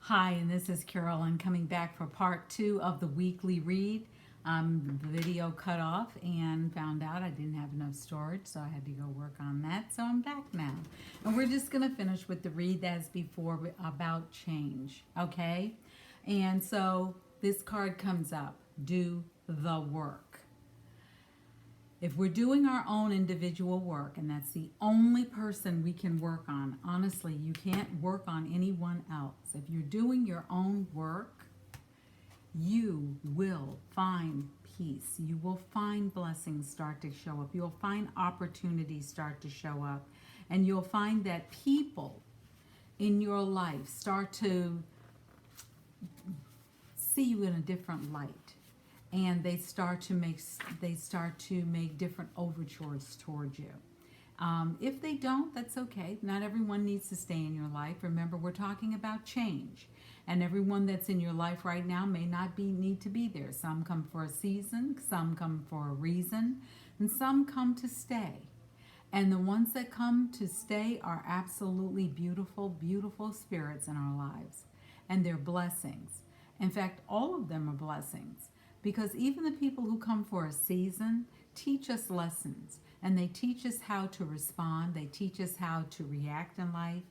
Hi, and this is Carolyn coming back for part two of the weekly read. The video cut off and found out I didn't have enough storage, so I had to go work on that. So I'm back now. And we're just going to finish with the read as before about change, okay? And so this card comes up, do the work. If we're doing our own individual work, and that's the only person we can work on, honestly, you can't work on anyone else. If you're doing your own work, you will find peace. You will find blessings start to show up. You'll find opportunities start to show up. And you'll find that people in your life start to see you in a different light. And they start to make different overtures towards you. If they don't, that's okay. Not everyone needs to stay in your life. Remember, we're talking about change, and everyone that's in your life right now may not need to be there. Some come for a season, some come for a reason, and some come to stay. And the ones that come to stay are absolutely beautiful, beautiful spirits in our lives, and they're blessings. In fact, all of them are blessings. Because even the people who come for a season teach us lessons, and they teach us how to respond. They teach us how to react in life.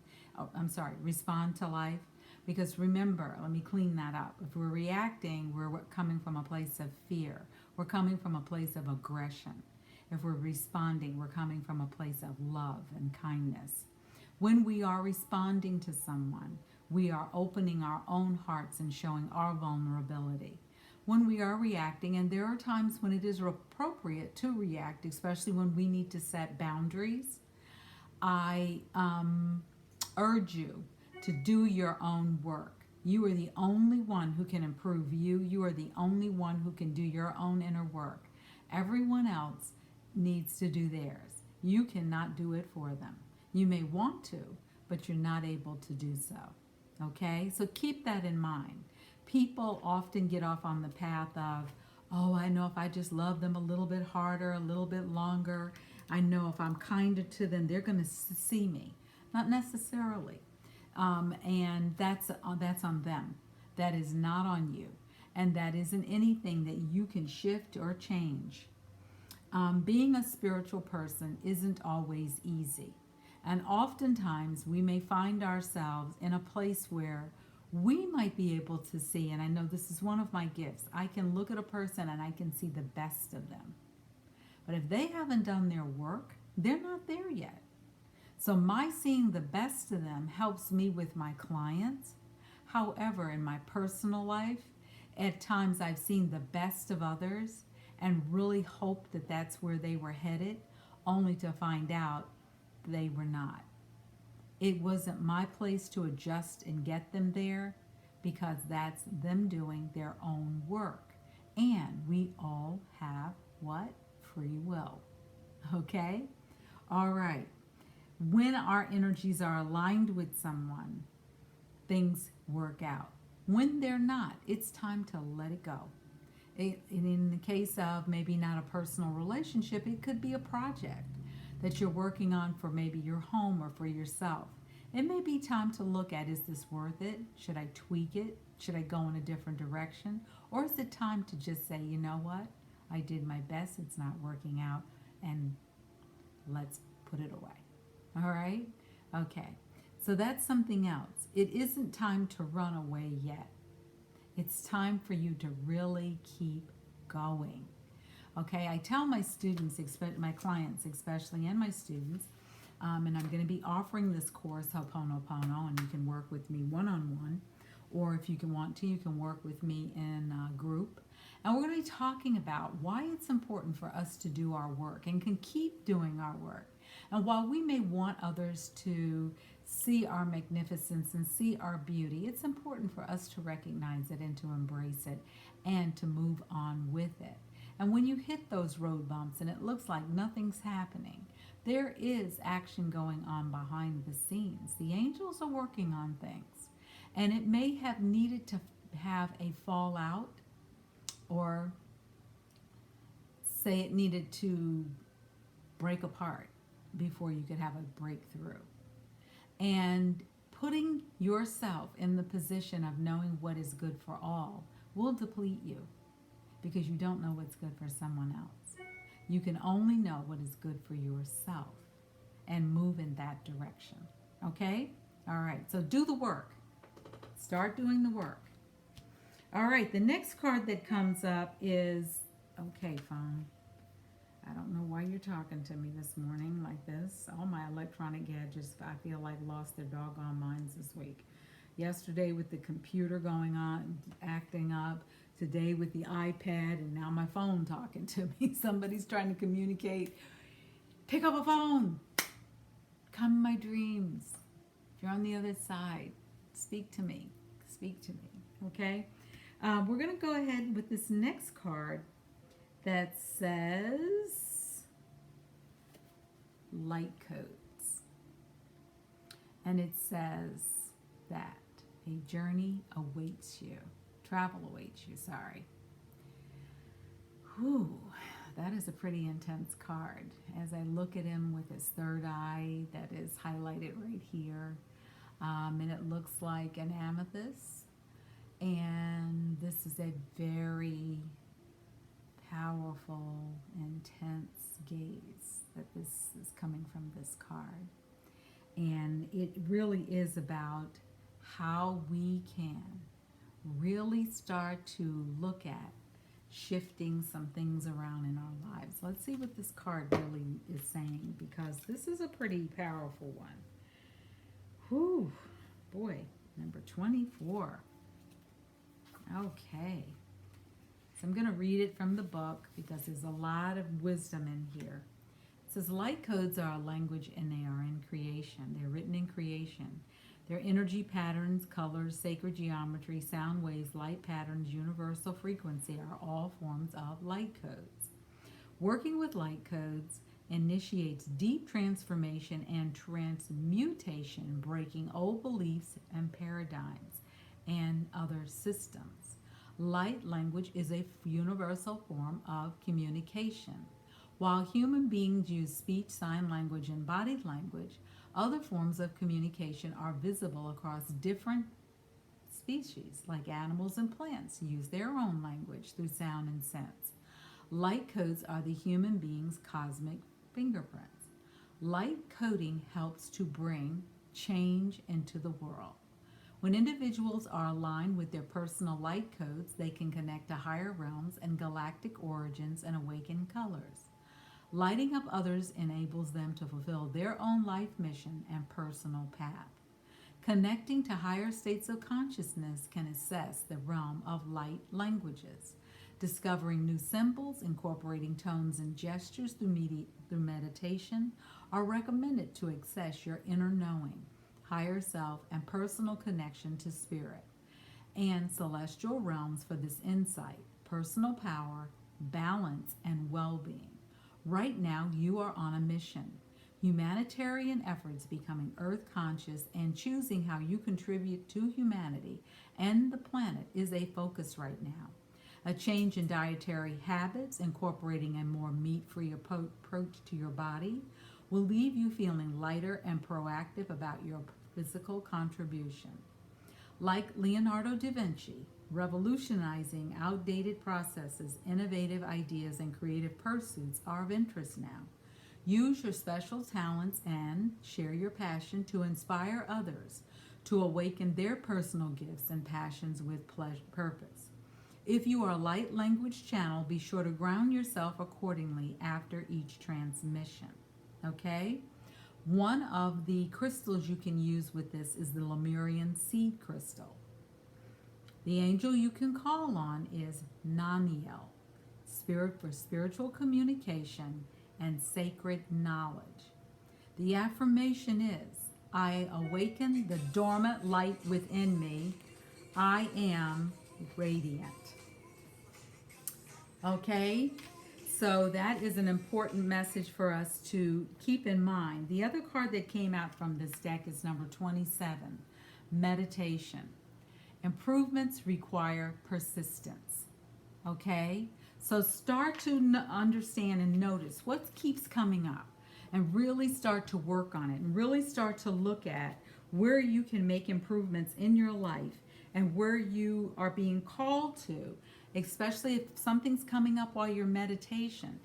Respond to life. Because remember, let me clean that up. If we're reacting, we're coming from a place of fear. We're coming from a place of aggression. If we're responding, we're coming from a place of love and kindness. When we are responding to someone, we are opening our own hearts and showing our vulnerability. When we are reacting, and there are times when it is appropriate to react, especially when we need to set boundaries, I urge you to do your own work. You are the only one who can improve you. You are the only one who can do your own inner work. Everyone else needs to do theirs. You cannot do it for them. You may want to, but you're not able to do so. Okay? So keep that in mind. People often get off on the path of, oh, I know if I just love them a little bit harder, a little bit longer, I know if I'm kinder to them, they're going to see me. Not necessarily. And that's on them. That is not on you. And that isn't anything that you can shift or change. Being a spiritual person isn't always easy. And oftentimes we may find ourselves in a place where we might be able to see, and I know this is one of my gifts, I can look at a person and I can see the best of them. But if they haven't done their work, they're not there yet. So my seeing the best of them helps me with my clients. However, in my personal life, at times I've seen the best of others and really hoped that that's where they were headed, only to find out they were not. It wasn't my place to adjust and get them there, because that's them doing their own work. And we all have what? Free will. Okay? All right. When our energies are aligned with someone, things work out. When they're not, it's time to let it go. In the case of maybe not a personal relationship, it could be a project that you're working on for maybe your home or for yourself. It may be time to look at, is this worth it? Should I tweak it? Should I go in a different direction? Or is it time to just say, you know what? I did my best. It's not working out, and let's put it away. All right? Okay. So that's something else. It isn't time to run away yet. It's time for you to really keep going. Okay, I tell my students, my clients especially, and my students, and I'm going to be offering this course, Ho'oponopono, and you can work with me one-on-one, or if you can want to, you can work with me in a group. And we're going to be talking about why it's important for us to do our work and can keep doing our work. And while we may want others to see our magnificence and see our beauty, it's important for us to recognize it and to embrace it and to move on with it. And when you hit those road bumps and it looks like nothing's happening, there is action going on behind the scenes. The angels are working on things. And it may have needed to have a fallout, or say it needed to break apart before you could have a breakthrough. And Putting yourself in the position of knowing what is good for all will deplete you because you don't know what's good for someone else. You can only know what is good for yourself and move in that direction. Okay? All right, so do the work. Start doing the work. All right, the next card that comes up is, okay, phone. I don't know why you're talking to me this morning like this. All my electronic gadgets, I feel like, lost their doggone minds this week. Yesterday with the computer going on, acting up. Today with the iPad, and now my phone talking to me. Somebody's trying to communicate. Pick up a phone. Come in my dreams. If you're on the other side, speak to me. Speak to me. Okay? We're going to go ahead with this next card that says light codes. And it says that a journey awaits you. Travel awaits you, sorry. Whew, that is a pretty intense card. As I look at him with his third eye that is highlighted right here, and it looks like an amethyst. And this is a very powerful, intense gaze that this is coming from this card. And it really is about how we can really start to look at shifting some things around in our lives. Let's see what this card really is saying, because this is a pretty powerful one. Whew, boy, number 24. Okay. So I'm going to read it from the book because there's a lot of wisdom in here. It says, light codes are a language and they are in creation. They're written in creation. Their energy patterns, colors, sacred geometry, sound waves, light patterns, universal frequency are all forms of light codes. Working with light codes initiates deep transformation and transmutation, breaking old beliefs and paradigms and other systems. Light language is a universal form of communication. While human beings use speech, sign language, and body language, other forms of communication are visible across different species, like animals and plants use their own language through sound and sense. Light codes are the human being's cosmic fingerprints. Light coding helps to bring change into the world. When individuals are aligned with their personal light codes, they can connect to higher realms and galactic origins and awaken colors. Lighting up others enables them to fulfill their own life mission and personal path. Connecting to higher states of consciousness can assess the realm of light languages. Discovering new symbols, incorporating tones and gestures through meditation are recommended to access your inner knowing, higher self, and personal connection to spirit and celestial realms for this insight, personal power, balance, and well-being. Right now, you are on a mission. Humanitarian efforts becoming earth conscious and choosing how you contribute to humanity and the planet is a focus right now. A change in dietary habits, incorporating a more meat-free approach to your body, will leave you feeling lighter and proactive about your physical contribution. Like Leonardo da Vinci, revolutionizing outdated processes, innovative ideas, and creative pursuits are of interest now. Use your special talents and share your passion to inspire others to awaken their personal gifts and passions with purpose. If you are a light language channel, be sure to ground yourself accordingly after each transmission. Okay? One of the crystals you can use with this is the Lemurian seed crystal. The angel you can call on is Naniel, spirit for spiritual communication and sacred knowledge. The affirmation is, I awaken the dormant light within me. I am radiant. Okay? So that is an important message for us to keep in mind. The other card that came out from this deck is number 27, meditation. Improvements require persistence. Okay? So start to understand and notice what keeps coming up and really start to work on it and really start to look at where you can make improvements in your life and where you are being called to, especially if something's coming up while you're in meditation.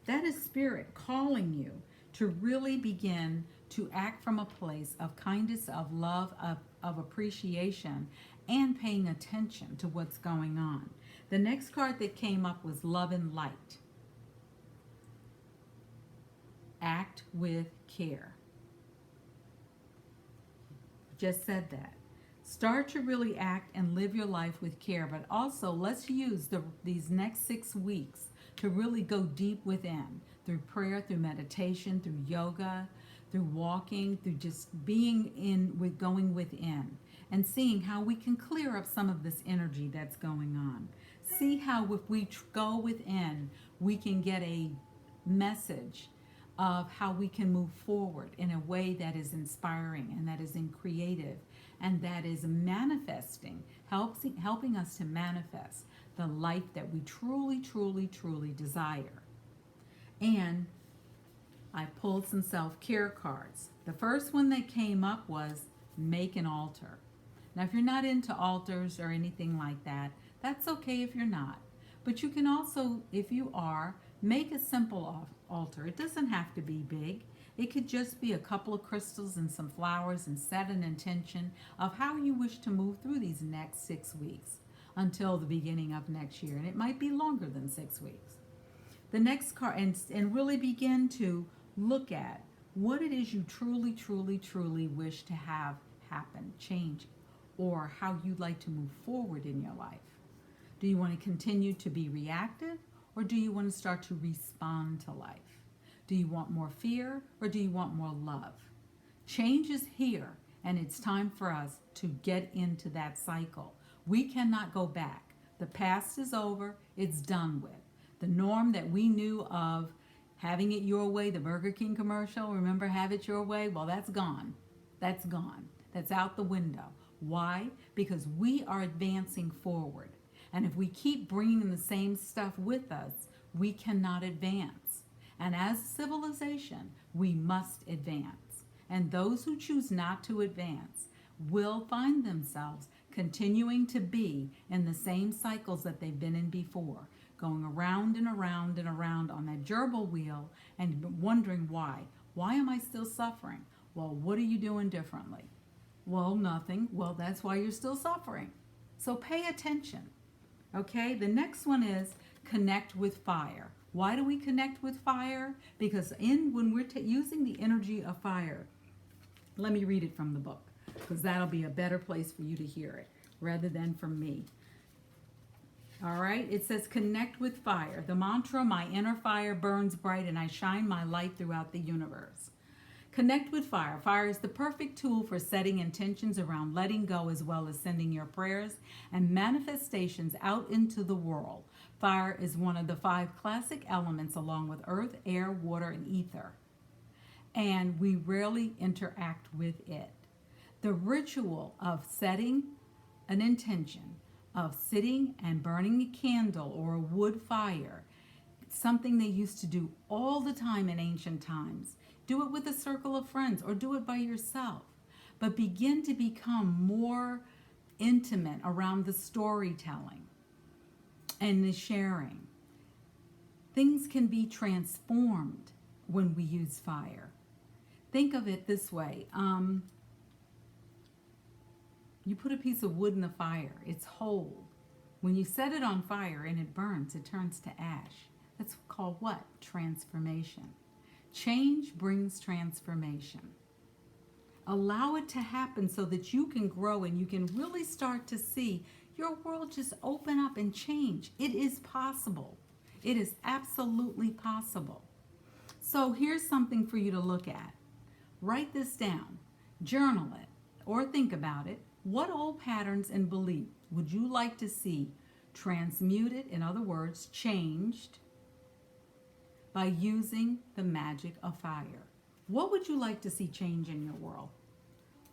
That is spirit calling you to really begin to act from a place of kindness, of love, of appreciation, and paying attention to what's going on. The next card that came up was love and light. Act with care. Just said that. Start to really act and live your life with care, but also let's use these next 6 weeks to really go deep within through prayer, through meditation, through yoga, through walking, through just going within and seeing how we can clear up some of this energy that's going on. See how if we go within, we can get a message of how we can move forward in a way that is inspiring and that is creative and that is manifesting, helping us to manifest the life that we truly, truly, truly desire. And I pulled some self-care cards. The first one that came up was make an altar. Now, if you're not into altars or anything like that, that's okay if you're not. But you can also, if you are, make a simple altar. It doesn't have to be big. It could just be a couple of crystals and some flowers, and set an intention of how you wish to move through these next 6 weeks until the beginning of next year. And it might be longer than 6 weeks. The next card, and really begin to look at what it is you truly, truly, truly wish to have happen, change, or how you'd like to move forward in your life. Do you want to continue to be reactive, or do you want to start to respond to life? Do you want more fear, or do you want more love? Change is here, and it's time for us to get into that cycle. We cannot go back. The past is over. It's done with. The norm that we knew of having it your way, the Burger King commercial, remember, have it your way? Well, that's gone. That's gone. That's out the window. Why? Because we are advancing forward. And if we keep bringing the same stuff with us, we cannot advance. And as civilization, we must advance. And those who choose not to advance will find themselves continuing to be in the same cycles that they've been in before, going around and around and around on that gerbil wheel and wondering why. Why am I still suffering? Well, what are you doing differently? Well, nothing. Well, that's why you're still suffering. So pay attention. Okay, the next one is connect with fire. Why do we connect with fire? Because when we're using the energy of fire, let me read it from the book, because that'll be a better place for you to hear it rather than from me. All right, it says connect with fire. The mantra, my inner fire burns bright and I shine my light throughout the universe. Connect with fire. Fire is the perfect tool for setting intentions around letting go, as well as sending your prayers and manifestations out into the world. Fire is one of the 5 classic elements, along with earth, air, water, and ether. And we rarely interact with it. The ritual of setting an intention, of sitting and burning a candle or a wood fire, something they used to do all the time in ancient times. Do it with a circle of friends or do it by yourself. But begin to become more intimate around the storytelling and the sharing. Things can be transformed when we use fire. Think of it this way. You put a piece of wood in the fire. It's whole. When you set it on fire and it burns, it turns to ash. That's called what? Transformation. Change brings transformation. Allow it to happen so that you can grow and you can really start to see your world just open up and change. It is possible. It is absolutely possible. So here's something for you to look at. Write this down. Journal it or think about it. What old patterns and beliefs would you like to see transmuted, in other words, changed, by using the magic of fire? What would you like to see change in your world?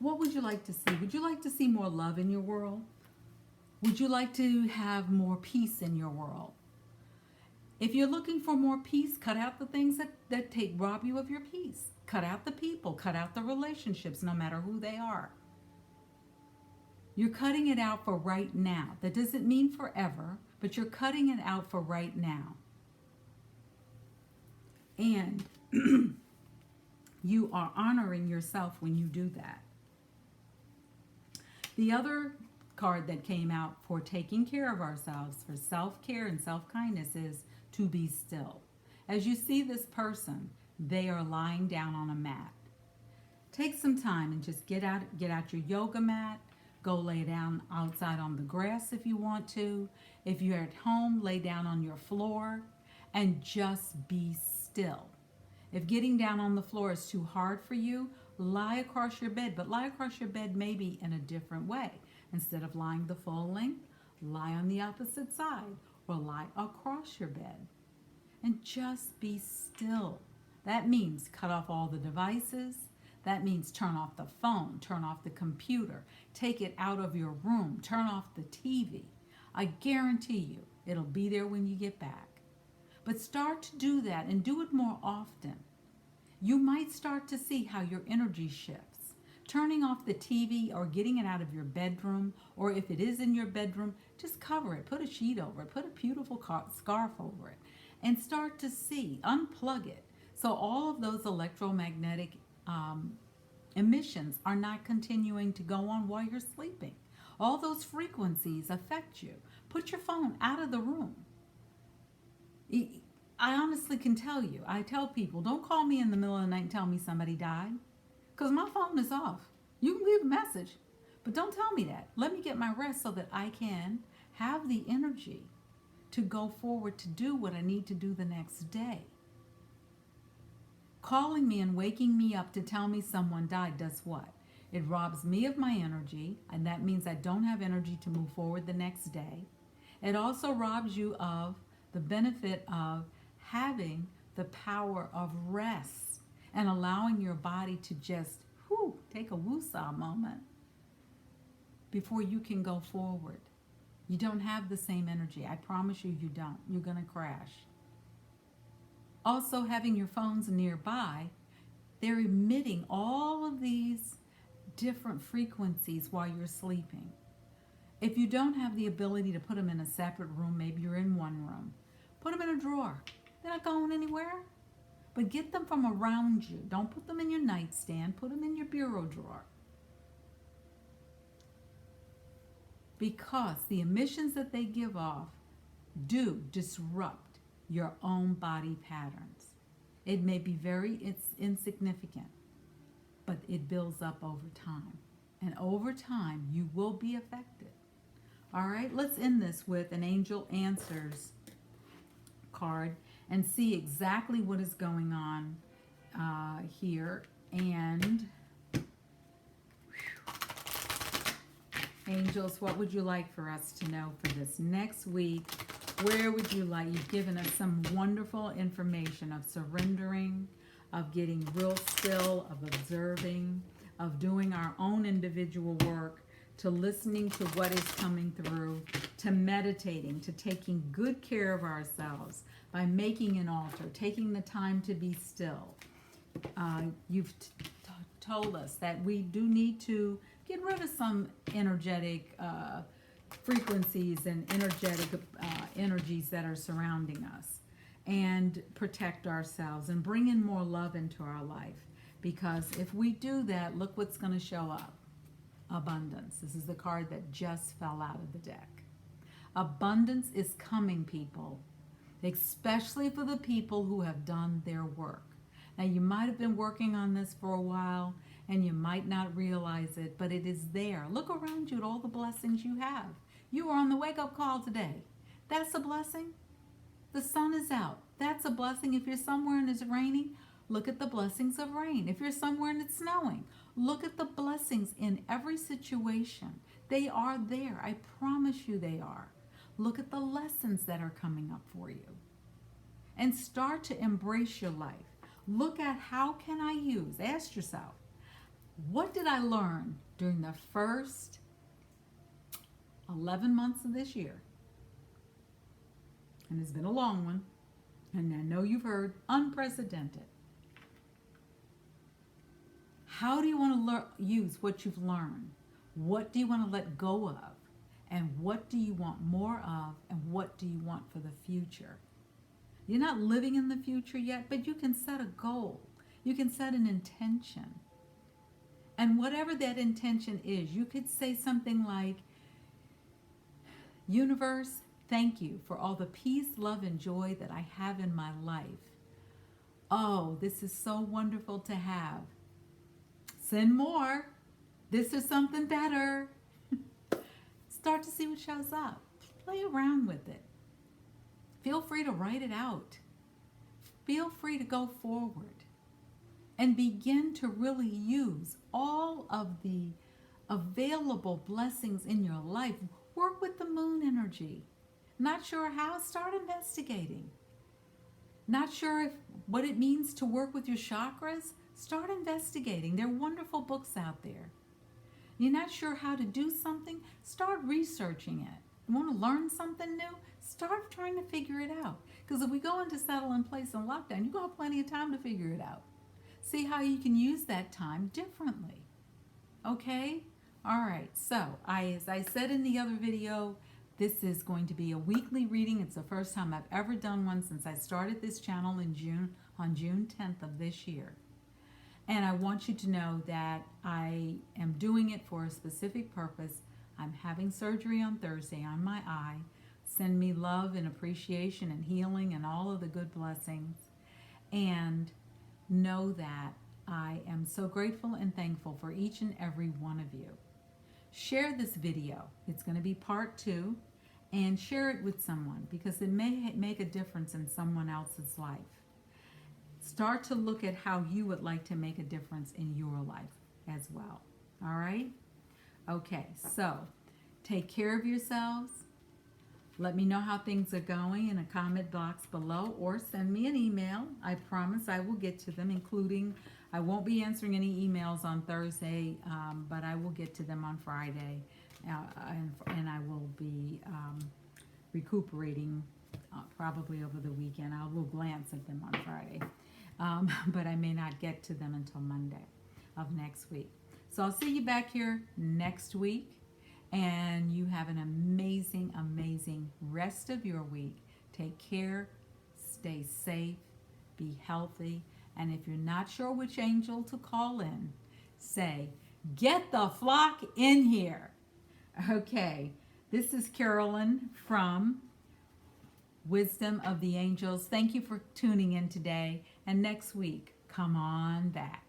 What would you like to see? Would you like to see more love in your world? Would you like to have more peace in your world? If you're looking for more peace, cut out the things that rob you of your peace. Cut out the people, cut out the relationships, no matter who they are. You're cutting it out for right now. That doesn't mean forever, but you're cutting it out for right now. And you are honoring yourself when you do that. The other card that came out for taking care of ourselves, for self-care and self-kindness, is to be still. As you see this person, they are lying down on a mat. Take some time and just get out your yoga mat. Go lay down outside on the grass if you want to. If you're at home, lay down on your floor and just be still. If getting down on the floor is too hard for you, lie across your bed, but lie across your bed maybe in a different way. Instead of lying the full length, lie on the opposite side or lie across your bed and just be still. That means cut off all the devices. That means turn off the phone, turn off the computer, take it out of your room, turn off the TV. I guarantee you it'll be there when you get back. But start to do that and do it more often. You might start to see how your energy shifts. Turning off the TV or getting it out of your bedroom, or if it is in your bedroom, just cover it, put a sheet over it, put a beautiful scarf over it, and start to see, unplug it. So all of those electromagnetic emissions are not continuing to go on while you're sleeping. All those frequencies affect you. Put your phone out of the room. I honestly can tell you, I tell people, don't call me in the middle of the night and tell me somebody died, because my phone is off. You can leave a message, but don't tell me that. Let me get my rest so that I can have the energy to go forward to do what I need to do the next day. Calling me and waking me up to tell me someone died does what? It robs me of my energy, and that means I don't have energy to move forward the next day. It also robs you of the benefit of having the power of rest and allowing your body to just take a woosah moment before you can go forward. You don't have the same energy. I promise you, you don't. You're going to crash. Also, having your phones nearby, they're emitting all of these different frequencies while you're sleeping. If you don't have the ability to put them in a separate room, maybe you're in one room, put them in a drawer. They're not going anywhere. But get them from around you. Don't put them in your nightstand. Put them in your bureau drawer. Because the emissions that they give off do disrupt your own body patterns. It may be it's insignificant, but it builds up over time. And over time, you will be affected. All right, let's end this with an Angel Answers card and see exactly what is going on here. And angels, what would you like for us to know for this next week? Where would you like? You've given us some wonderful information of surrendering, of getting real still, of observing, of doing our own individual work, to listening to what is coming through, to meditating, to taking good care of ourselves by making an altar, taking the time to be still. You've told us that we do need to get rid of some energetic frequencies and energetic energies that are surrounding us, and protect ourselves and bring in more love into our life. Because if we do that, look what's going to show up. Abundance. This is the card that just fell out of the deck. Abundance is coming, people, especially for the people who have done their work. Now, you might have been working on this for a while and you might not realize it, but it is there. Look around you at all the blessings you have. You are on the wake-up call today. That's a blessing. The sun is out. That's a blessing. If you're somewhere and it's raining, look at the blessings of rain. If you're somewhere and it's snowing, look at the blessings in every situation. They are there. I promise you they are. Look at the lessons that are coming up for you. And start to embrace your life. Look at how can I use, ask yourself, what did I learn during the first 11 months of this year? And it's been a long one. And I know you've heard unprecedented. How do you want to use what you've learned? What do you want to let go of? And what do you want more of? And what do you want for the future? You're not living in the future yet, but you can set a goal. You can set an intention. And whatever that intention is, you could say something like, Universe, thank you for all the peace, love, and joy that I have in my life. Oh, this is so wonderful to have. Send more. This is something better. Start to see what shows up. Play around with it. Feel free to write it out. Feel free to go forward and begin to really use all of the available blessings in your life. Work with the moon energy. Not sure how? Start investigating. Not sure what it means to work with your chakras? Start investigating. There are wonderful books out there. You're not sure how to do something? Start researching it. You want to learn something new? Start trying to figure it out. Because if we go into settle in place and lockdown, you're going to have plenty of time to figure it out. See how you can use that time differently. Okay? All right. So, as I said in the other video, this is going to be a weekly reading. It's the first time I've ever done one since I started this channel in June, on June 10th of this year. And I want you to know that I am doing it for a specific purpose. I'm having surgery on Thursday on my eye. Send me love and appreciation and healing and all of the good blessings. And know that I am so grateful and thankful for each and every one of you. Share this video. It's going to be part 2. And share it with someone because it may make a difference in someone else's life. Start to look at how you would like to make a difference in your life as well. All right? Okay, so take care of yourselves. Let me know how things are going in a comment box below or send me an email. I promise I will get to them, including, I won't be answering any emails on Thursday, but I will get to them on Friday. And I will be recuperating probably over the weekend. I will glance at them on Friday. But I may not get to them until Monday of next week. So I'll see you back here next week. And you have an amazing, amazing rest of your week. Take care. Stay safe. Be healthy. And if you're not sure which angel to call in, say, get the flock in here. Okay. This is Carolyn from Wisdom of the Angels. Thank you for tuning in today. And next week, come on back.